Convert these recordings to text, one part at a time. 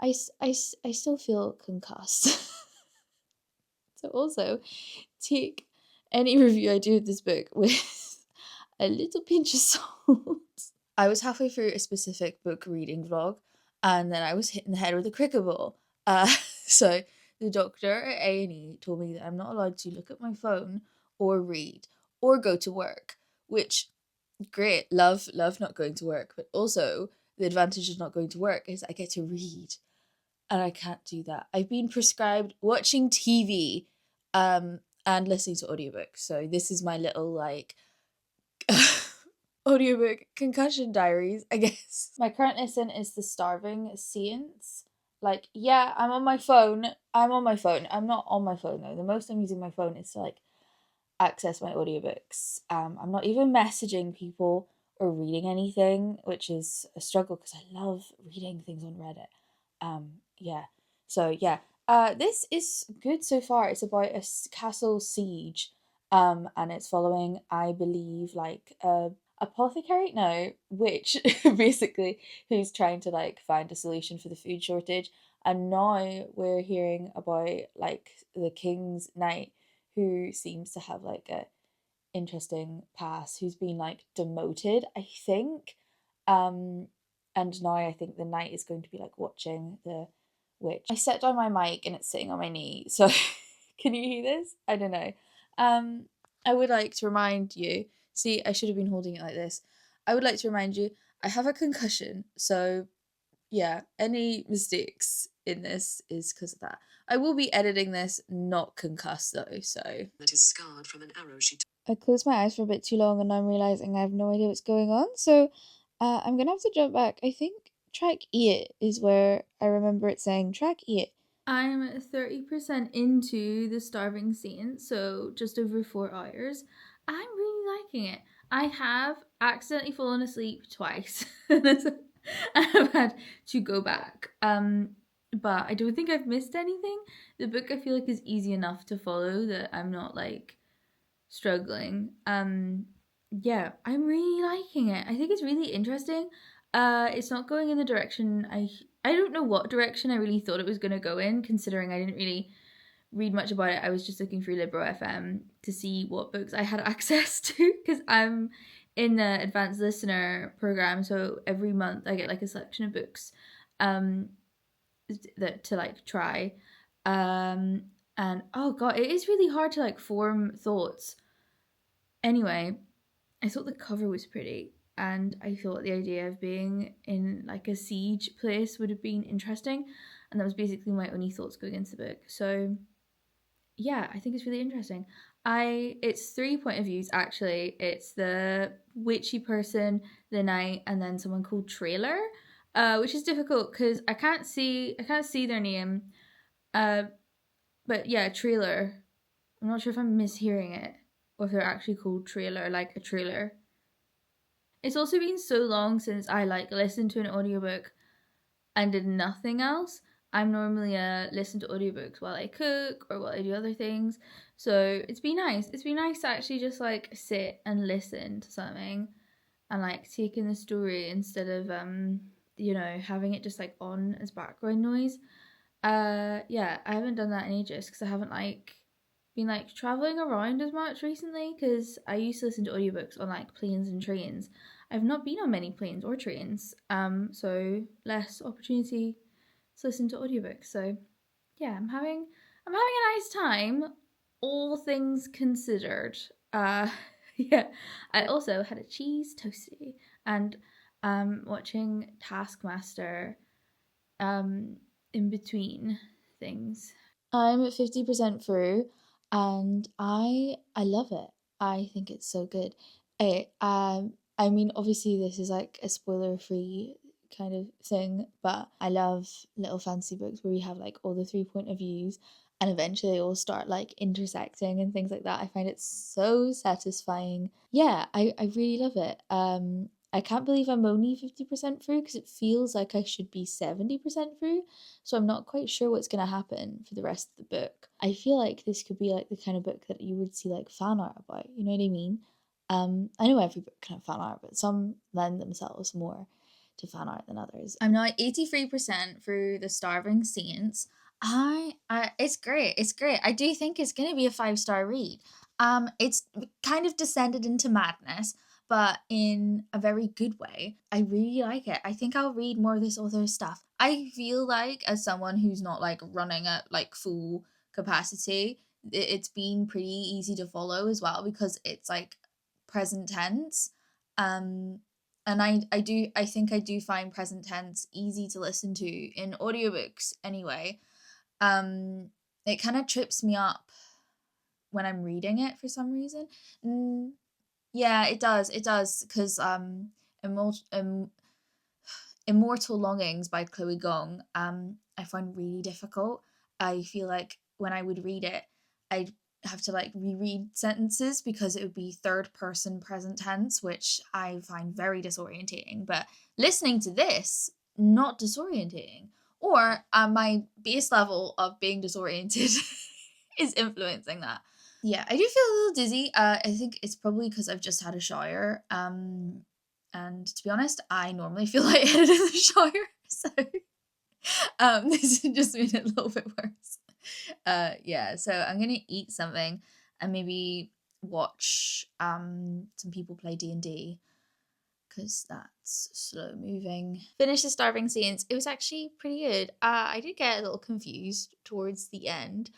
I still feel concussed. So also take any review I do of this book with a little pinch of salt. I was halfway through a specific book reading vlog, and then I was hit in the head with a cricket ball. So the doctor at A&E told me that I'm not allowed to look at my phone or read or go to work, which great, love not going to work, but also the advantage of not going to work is I get to read, and I can't do that. I've been prescribed watching TV and listening to audiobooks. So this is my little like audiobook concussion diaries, I guess. My current listen is The Starving Saints. Like, yeah, I'm on my phone. I'm not on my phone though. The most I'm using my phone is to like access my audiobooks. I'm not even messaging people or reading anything, which is a struggle because I love reading things on Reddit. Yeah. So yeah. This is good so far. It's about a castle siege. And it's following, I believe, like a apothecary no, which basically who's trying to like find a solution for the food shortage. And now we're hearing about like the king's knight who seems to have like a interesting past, who's been like demoted, I think. And now I think the knight is going to be like watching the witch. I set down my mic and it's sitting on my knee, so can you hear this? I don't know. I would like to remind you, see, I should have been holding it like this. I would like to remind you, I have a concussion, so yeah, any mistakes in this is because of that. I will be editing this not concussed though, so. That is scarred from an arrow she I closed my eyes for a bit too long and I'm realizing I have no idea what's going on, so I'm gonna have to jump back. I think track 8 is where I remember it saying track 8. I'm 30% into The Starving Scene, so just over 4 hours. I'm really liking it. I have accidentally fallen asleep twice. I have had to go back. But I don't think I've missed anything. The book I feel like is easy enough to follow that I'm not like struggling. Yeah, I'm really liking it. I think it's really interesting. It's not going in the direction I don't know what direction I really thought it was gonna go in, considering I didn't really read much about it. I was just looking through Libro FM to see what books I had access to, because I'm in the advanced listener program, so every month I get like a selection of books that to like try. And oh god, it is really hard to like form thoughts. Anyway, I thought the cover was pretty, and I thought the idea of being in like a siege place would have been interesting, and that was basically my only thoughts going into the book. So yeah, I think it's really interesting. It's 3 point of views actually. It's the witchy person, the knight, and then someone called Trailer, which is difficult because I can't see their name. But yeah, Trailer. I'm not sure if I'm mishearing it or if they're actually called Trailer, like a trailer. It's also been so long since I like listened to an audiobook and did nothing else. I'm normally listen to audiobooks while I cook or while I do other things. So it's been nice. It's been nice to actually just like sit and listen to something and like take in the story instead of having it just like on as background noise. Yeah, I haven't done that in ages because I haven't like been like traveling around as much recently, because I used to listen to audiobooks on like planes and trains. I've not been on many planes or trains, so less opportunity to listen to audiobooks. So yeah, I'm having a nice time, all things considered. Yeah, I also had a cheese toasty and watching Taskmaster in between things. I'm 50% through and I love it. I think it's so good. I mean obviously this is like a spoiler free kind of thing, but I love little fantasy books where we have like all the 3 point of views and eventually they all start like intersecting and things like that. I find it so satisfying. Yeah, I really love it. I can't believe I'm only 50% through because it feels like I should be 70% through. So I'm not quite sure what's going to happen for the rest of the book. I feel like this could be like the kind of book that you would see like fan art about, you know what I mean? I know every book can have fan art, but some lend themselves more to fan art than others. I'm now 83% through The Starving Saints. It's great. It's great. I do think it's going to be a 5-star read. It's kind of descended into madness, but in a very good way. I really like it. I think I'll read more of this author's stuff. I feel like, as someone who's not like running at like full capacity, it's been pretty easy to follow as well, because it's like present tense. And I think I do find present tense easy to listen to in audiobooks anyway. It kind of trips me up when I'm reading it for some reason. Yeah, it does. It does, because Immortal Longings by Chloe Gong, I find really difficult. I feel like when I would read it, I'd have to like reread sentences because it would be third person present tense, which I find very disorientating. But listening to this, not disorientating. Or my base level of being disoriented is influencing that. Yeah, I do feel a little dizzy. I think it's probably because I've just had a shower. And to be honest, I normally feel lightheaded in the shower, so this has just made it a little bit worse. Yeah, so I'm gonna eat something and maybe watch some people play D&D, because that's slow moving. Finished The Starving Saints. It was actually pretty good. I did get a little confused towards the end,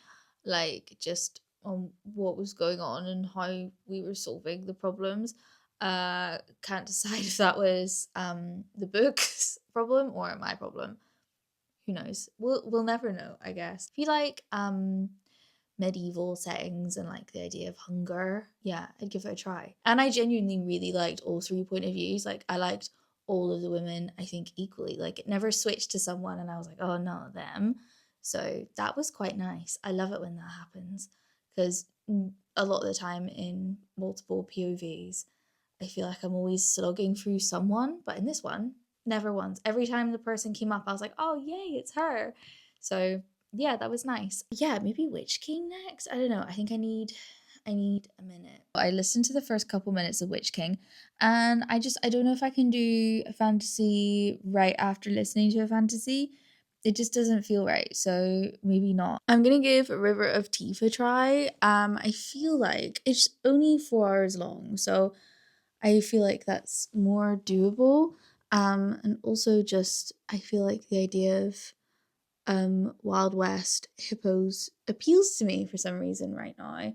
like just on what was going on and how we were solving the problems. Can't decide if that was the book's problem or my problem. Who knows? We'll never know, I guess. If you like medieval settings and like the idea of hunger, yeah, I'd give it a try. And I genuinely really liked all 3 point of views. Like, I liked all of the women, I think, equally. Like, it never switched to someone and I was like, oh no, them. So that was quite nice. I love it when that happens, because a lot of the time in multiple POVs, I feel like I'm always slogging through someone, but in this one, never once. Every time the person came up, I was like, oh yay, it's her. So yeah, that was nice. Yeah, maybe Witch King next. I don't know. I think I need a minute. I listened to the first couple minutes of Witch King, and I don't know if I can do a fantasy right after listening to a fantasy. It just doesn't feel right, so maybe not. I'm gonna give River of Teeth a try. I feel like it's only 4 hours long, so I feel like that's more doable. And also just I feel like the idea of Wild West hippos appeals to me for some reason right now.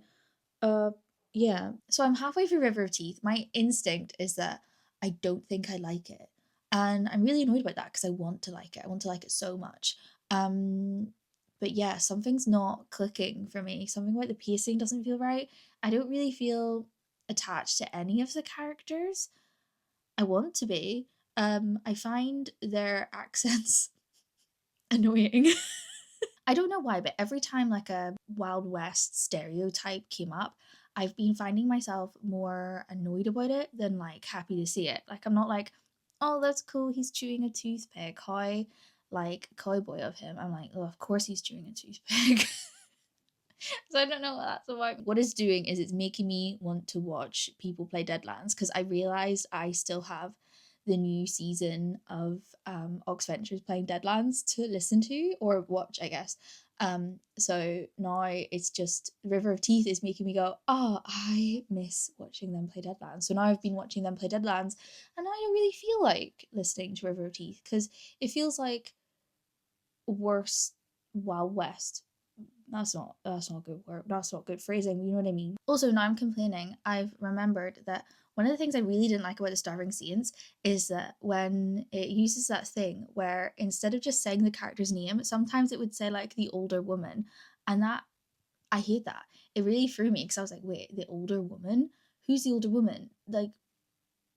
Yeah. So I'm halfway through River of Teeth. My instinct is that I don't think I like it. And I'm really annoyed about that because I want to like it. I want to like it so much. But yeah, something's not clicking for me. Something about the pacing doesn't feel right. I don't really feel attached to any of the characters. I want to be. I find their accents annoying. I don't know why, but every time like a Wild West stereotype came up, I've been finding myself more annoyed about it than like happy to see it. Like, I'm not like, oh, that's cool, he's chewing a toothpick. How like cowboy of him. I'm like, oh, of course he's chewing a toothpick. So I don't know what that's about. What it's doing is it's making me want to watch people play Deadlands, because I realised I still have the new season of Ox Ventures playing Deadlands to listen to or watch, I guess. So now it's just River of Teeth is making me go, oh, I miss watching them play Deadlands. So now I've been watching them play Deadlands, and now I don't really feel like listening to River of Teeth, because it feels like worse Wild West. That's not a good word. That's not good phrasing. You know what I mean? Also, now I'm complaining. I've remembered that one of the things I really didn't like about The Starving Saints is that when it uses that thing where instead of just saying the character's name, sometimes it would say like the older woman, and that I hate that. It really threw me because I was like, wait, the older woman? Who's the older woman? Like,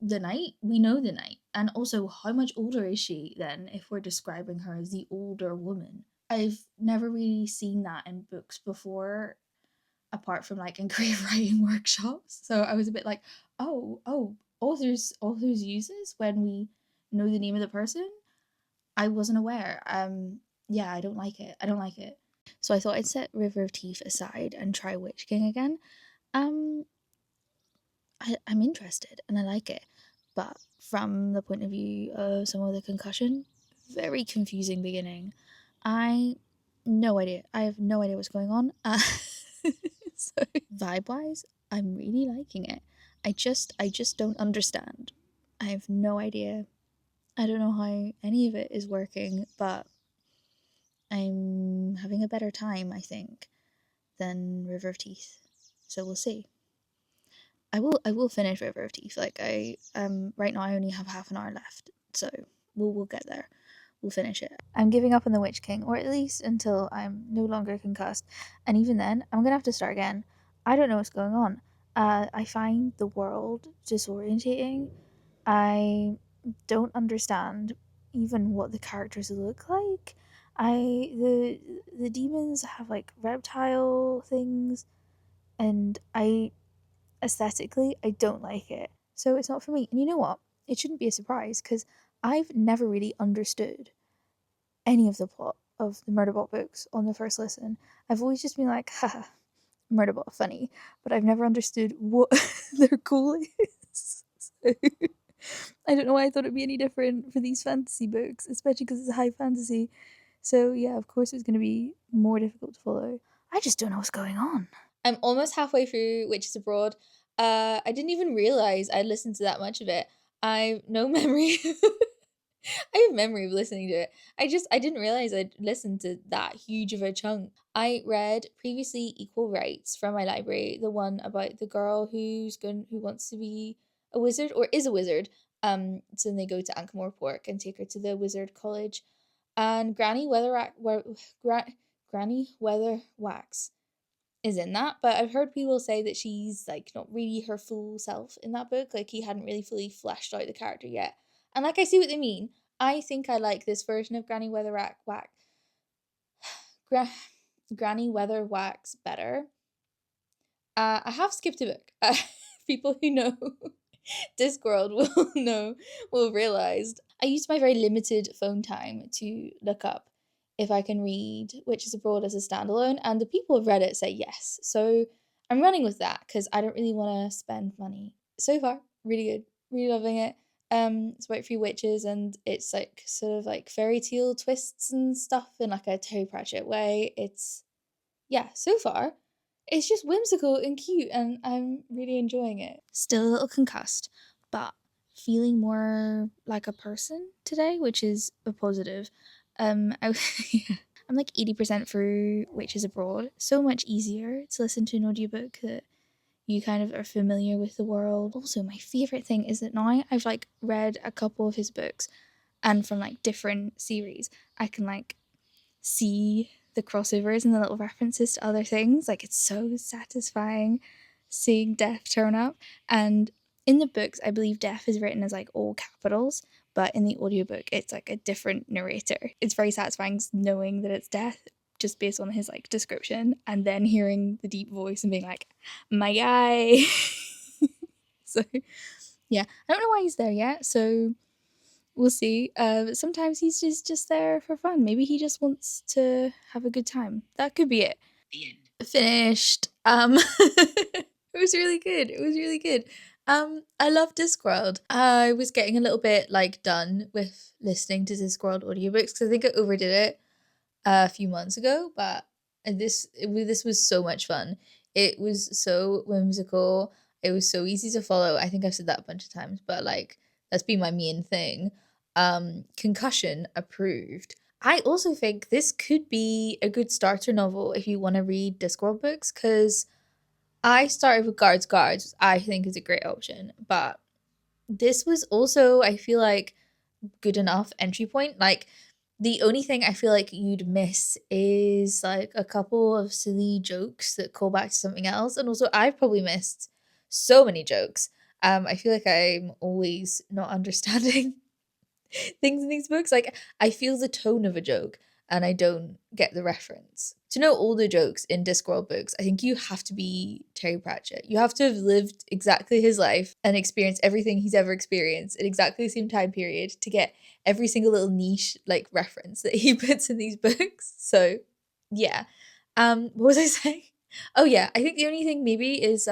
the knight? We know the knight. And also, how much older is she then if we're describing her as the older woman? I've never really seen that in books before, apart from like in creative writing workshops. So I was a bit like, oh, authors uses when we know the name of the person. I wasn't aware. Yeah, I don't like it. I don't like it. So I thought I'd set River of Teeth aside and try Witch King again. I'm interested and I like it. but from the point of view of some of the Concussion, very confusing beginning. I have no idea what's going on. So vibe wise, I'm really liking it. I just don't understand. I have no idea. I don't know how any of it is working, but I'm having a better time, I think, than River of Teeth. So we'll see. I will finish River of Teeth. Like I right now I only have half an hour left, so we'll get there. We'll finish it. I'm giving up on the Witch King, or at least until I'm no longer concussed. And even then, I'm gonna have to start again. I don't know what's going on. I find the world disorientating. I don't understand even what the characters look like. The demons have like reptile things, and I aesthetically I don't like it. So it's not for me. And you know what? It shouldn't be a surprise because I've never really understood any of the plot of the Murderbot books on the first listen. I've always just been like, haha, Murderbot, funny, but I've never understood what their goal is. So, I don't know why I thought it'd be any different for these fantasy books, especially because it's high fantasy. So yeah, of course it's going to be more difficult to follow. I just don't know what's going on. I'm almost halfway through Witches Abroad. I didn't even realize I'd listened to that much of it. I've no memory. I have memory of listening to it. I didn't realize I'd listened to that huge of a chunk. I read previously Equal Rights from my library, the one about the girl who wants to be a wizard or is a wizard. So then they go to Ankh Morpork and take her to the wizard college. And Granny Weatherwax is in that, but I've heard people say that she's like not really her full self in that book. Like he hadn't really fully fleshed out the character yet. And like I see what they mean. I think I like this version of Granny Granny Weatherwax better. I have skipped a book. People who know Discworld will realize I used my very limited phone time to look up if I can read Witches Abroad as a standalone, and the people of Reddit say yes. So I'm running with that because I don't really want to spend money. So far, really good, really loving it. It's about three witches, and it's like sort of like fairy tale twists and stuff in like a Terry Pratchett way. It's yeah, so far it's just whimsical and cute, and I'm really enjoying it. Still a little concussed, but feeling more like a person today, which is a positive. Yeah. I'm like 80% through Witches Abroad. So much easier to listen to an audiobook that you kind of are familiar with the world. Also, my favorite thing is that now I've like read a couple of his books, and from like different series, I can like see the crossovers and the little references to other things. Like it's so satisfying seeing Death turn up. And in the books, I believe Death is written as like all capitals, but in the audiobook, it's like a different narrator. It's very satisfying knowing that it's Death just based on his like description, and then hearing the deep voice and being like, my guy. So yeah, I don't know why he's there yet. So we'll see. Sometimes he's just there for fun. Maybe he just wants to have a good time. That could be it. The end. Finished. It was really good. It was really good. I love Discworld. I was getting a little bit like done with listening to Discworld audiobooks because I think I overdid it a few months ago, but this was so much fun. It was so whimsical. It was so easy to follow. I think I've said that a bunch of times, but like that's been my main thing. Concussion approved. I also think this could be a good starter novel if you want to read Discworld books, because I started with Guards, I think is a great option, but this was also, I feel like, good enough entry point. Like the only thing I feel like you'd miss is like a couple of silly jokes that call back to something else. And also I've probably missed so many jokes. I feel like I'm always not understanding things in these books. Like I feel the tone of a joke and I don't get the reference. To know all the jokes in Discworld books, I think you have to be Terry Pratchett. You have to have lived exactly his life and experienced everything he's ever experienced at exactly the same time period to get every single little niche like reference that he puts in these books. So yeah. What was I saying? Oh yeah, I think the only thing maybe is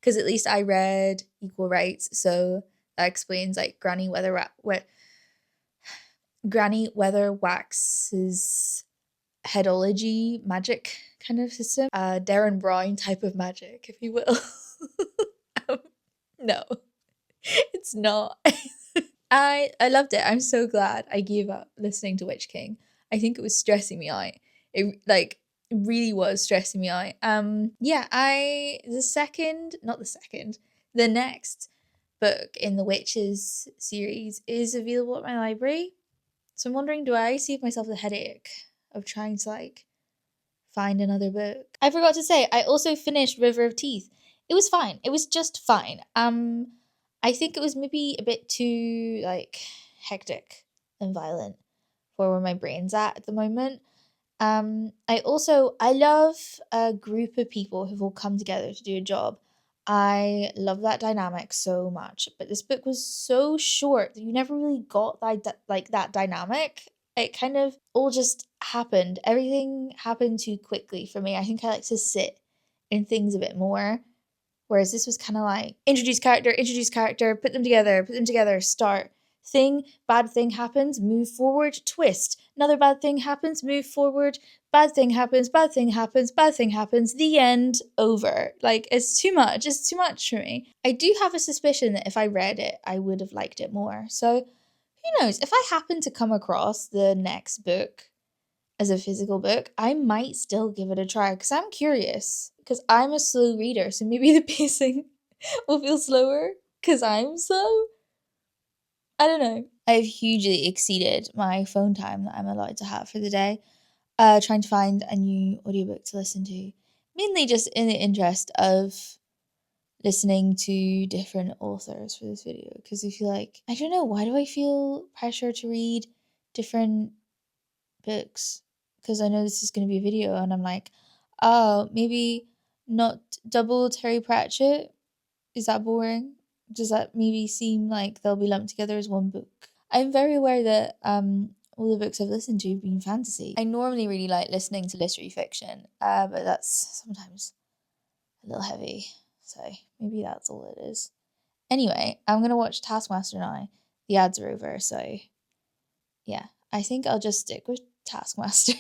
because at least I read Equal Rights, so that explains like Granny Weatherwax's headology magic kind of system. Darren Brown type of magic, if you will. No, it's not. I loved it. I'm so glad I gave up listening to Witch King. I think it was stressing me out. It like really was stressing me out. Yeah, the next book in the Witches series is available at my library. So I'm wondering, do I save myself the headache of trying to like find another book? I forgot to say, I also finished River of Teeth. It was fine. It was just fine. I think it was maybe a bit too like hectic and violent for where my brain's at the moment. I love a group of people who've all come together to do a job. I love that dynamic so much, but this book was so short that you never really got that dynamic. It kind of all just happened. Everything happened too quickly for me. I think I like to sit in things a bit more. Whereas this was kind of like introduce character, put them together, start. Bad thing happens, move forward, twist. Another bad thing happens, move forward, bad thing happens, the end, over. Like, it's too much for me. I do have a suspicion that if I read it, I would have liked it more. So, who knows? If I happen to come across the next book as a physical book, I might still give it a try because I'm curious. Because I'm a slow reader, so maybe the pacing will feel slower because I'm slow. I don't know. I've hugely exceeded my phone time that I'm allowed to have for the day, trying to find a new audiobook to listen to. Mainly just in the interest of listening to different authors for this video. Because I feel like, I don't know, why do I feel pressure to read different books? Because I know this is going to be a video and I'm like, oh, maybe not double Terry Pratchett. Is that boring? Does that maybe seem like they'll be lumped together as one book? I'm very aware that all the books I've listened to have been fantasy. I normally really like listening to literary fiction, but that's sometimes a little heavy. So maybe that's all it is. Anyway, I'm going to watch Taskmaster now. The ads are over, so yeah, I think I'll just stick with Taskmaster.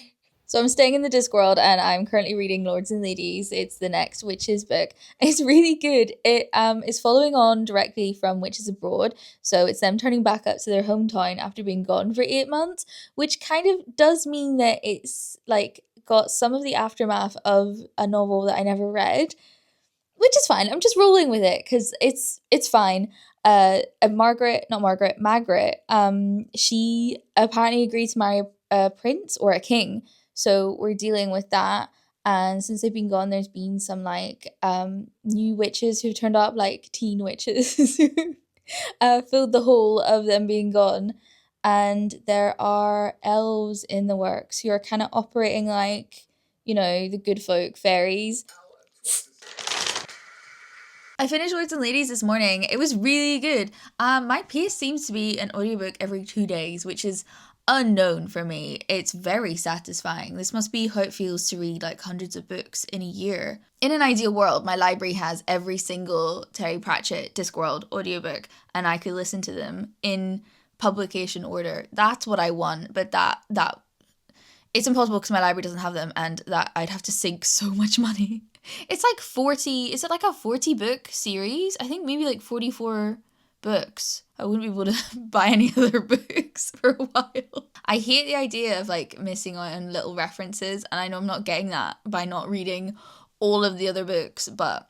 So I'm staying in the Discworld and I'm currently reading Lords and Ladies. It's the next Witches book. It's really good. It is following on directly from Witches Abroad. So it's them turning back up to their hometown after being gone for 8 months, which kind of does mean that it's like got some of the aftermath of a novel that I never read, which is fine. I'm just rolling with it because it's fine. Margaret, she apparently agreed to marry a prince or a king. So we're dealing with that. And since they've been gone, there's been some like new witches who've turned up, like teen witches who filled the hole of them being gone. And there are elves in the works who are kind of operating like, you know, the good folk fairies. I finished Lords and Ladies this morning. It was really good. My pace seems to be an audiobook every 2 days, which is unknown for me. It's very satisfying. This must be how it feels to read like hundreds of books in a year. In an ideal world, my library has every single Terry Pratchett Discworld audiobook and I could listen to them in publication order. That's what I want, but that it's impossible because my library doesn't have them and that I'd have to sink so much money. It's like 40, is it like a 40 book series? I think maybe like 44 books. I wouldn't be able to buy any other books for a while. I hate the idea of like missing out on little references, and I know I'm not getting that by not reading all of the other books, but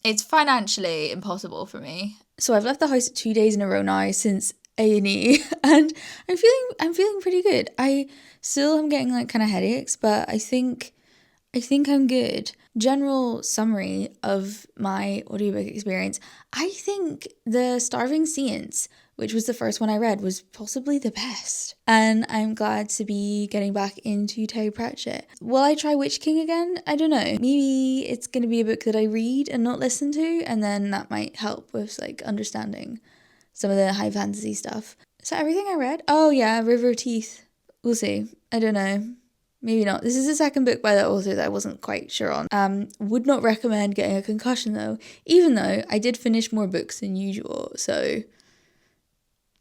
it's financially impossible for me. So I've left the house 2 days in a row now since A&E and I'm feeling pretty good. I still am getting like kind of headaches, but I think I'm good. General summary of my audiobook experience. I think the Starving Saints, which was the first one I read, was possibly the best. And I'm glad to be getting back into Terry Pratchett. Will I try Witch King again? I don't know. Maybe it's going to be a book that I read and not listen to, and then that might help with like understanding some of the high fantasy stuff. Is that everything I read? Oh yeah, River of Teeth. We'll see. I don't know. Maybe not. This is the second book by that author that I wasn't quite sure on. Would not recommend getting a concussion though, even though I did finish more books than usual. So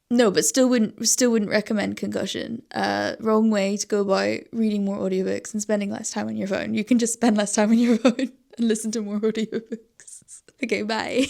No, but still wouldn't recommend Concussion. Wrong way to go about reading more audiobooks and spending less time on your phone. You can just spend less time on your phone and listen to more audiobooks. Okay, bye.